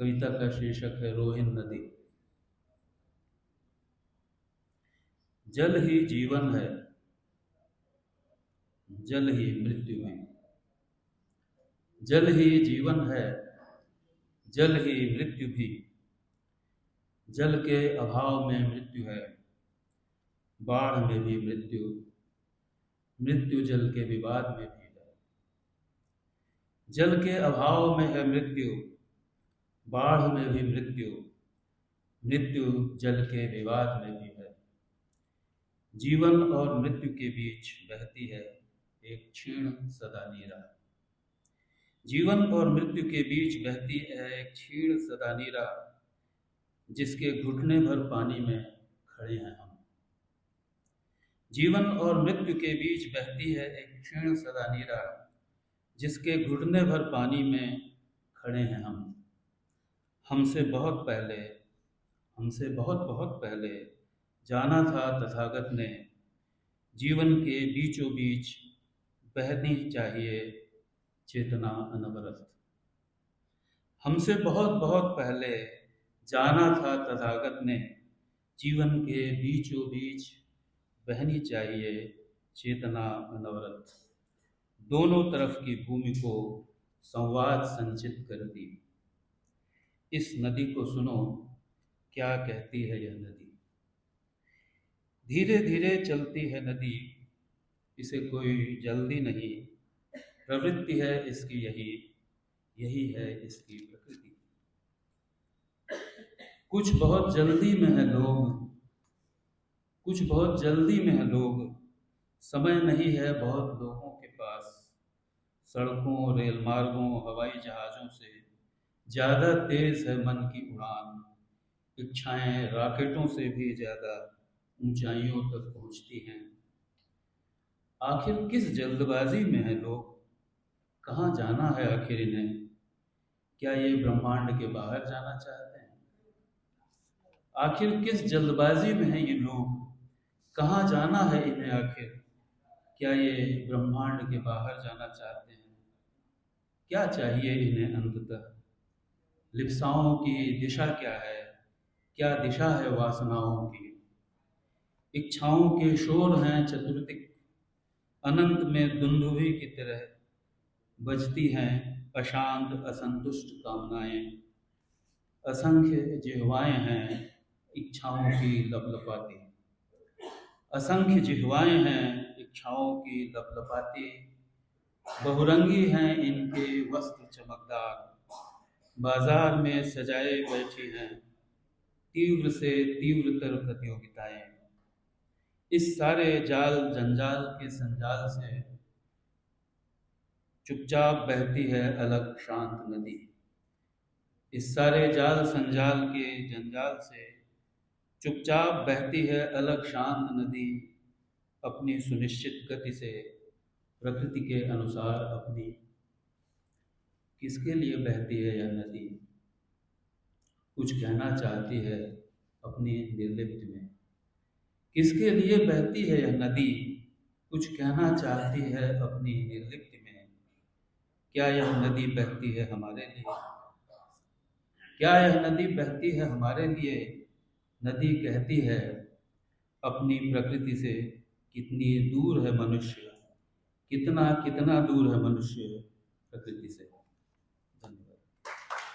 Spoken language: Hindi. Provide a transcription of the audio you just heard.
कविता का शीर्षक है रोहिन नदी। जल ही जीवन है, जल ही मृत्यु भी। जल ही जीवन है, जल ही मृत्यु भी। जल के अभाव में मृत्यु है, बाढ़ में भी मृत्यु। मृत्यु जल के विवाद में भी है। जल के अभाव में है मृत्यु, बाढ़ में भी मृत्यु। मृत्यु जल के विवाद में भी है। जीवन और मृत्यु के बीच बहती है एक क्षीण सदा नीरा। जीवन और मृत्यु के बीच बहती है एक क्षीण सदा नीरा, जिसके घुटने भर पानी में खड़े हैं हम। जीवन और मृत्यु के बीच बहती है एक क्षीण सदा नीरा, जिसके घुटने भर पानी में खड़े हैं हम। हमसे बहुत पहले, हमसे बहुत बहुत पहले जाना था तथागत ने, जीवन के बीचों बीच बहनी चाहिए चेतना अनवरत। हमसे बहुत बहुत पहले जाना था तथागत ने, जीवन के बीचों बीच बहनी चाहिए चेतना अनवरत। दोनों तरफ की भूमि को संवाद संचित करती। इस नदी को सुनो, क्या कहती है यह नदी। धीरे धीरे चलती है नदी, इसे कोई जल्दी नहीं। प्रवृत्ति है इसकी यही, यही है इसकी प्रकृति। कुछ बहुत जल्दी में है लोग, कुछ बहुत जल्दी में है लोग। समय नहीं है बहुत लोगों के पास। सड़कों, रेल मार्गों, हवाई जहाज़ों से ज़्यादा तेज है मन की उड़ान। इच्छाएं रॉकेटों से भी ज़्यादा ऊंचाइयों तक पहुंचती हैं। आखिर किस जल्दबाजी में है लोग, कहाँ जाना है आखिर इन्हें। क्या ये ब्रह्मांड के बाहर जाना चाहते हैं। आखिर किस जल्दबाजी में है ये लोग, कहाँ जाना है इन्हें आखिर। क्या ये ब्रह्मांड के बाहर जाना चाहते हैं। क्या चाहिए इन्हें अंततः। लिप्साओं की दिशा क्या है, क्या दिशा है वासनाओं की। इच्छाओं के शोर हैं चतुर्दिक, अनंत में दुंदुभी की तरह बजती हैं अशांत असंतुष्ट कामनाएं। असंख्य जिह्वाएं हैं इच्छाओं की लपलपाती। असंख्य जिह्वाएं हैं इच्छाओं की लपलपाती। बहुरंगी हैं इनके वस्त्र चमकदार, बाजार में सजाए बैठी हैं तीव्र से तीव्रतर प्रतियोगिताएं। इस सारे जाल जंजाल के संजाल से चुपचाप बहती है अलग शांत नदी। इस सारे जाल संजाल के जंजाल से चुपचाप बहती है अलग शांत नदी। अपनी सुनिश्चित गति से प्रकृति के अनुसार अपनी। किसके लिए बहती है यह नदी, कुछ कहना चाहती है अपनी निर्लिप्त में। किसके लिए बहती है यह नदी, कुछ कहना चाहती है अपनी निर्लिप्त में। क्या यह नदी बहती है हमारे लिए, क्या यह नदी बहती है हमारे लिए। नदी कहती है अपनी प्रकृति से, कितनी दूर है मनुष्य, कितना कितना दूर है मनुष्य प्रकृति से।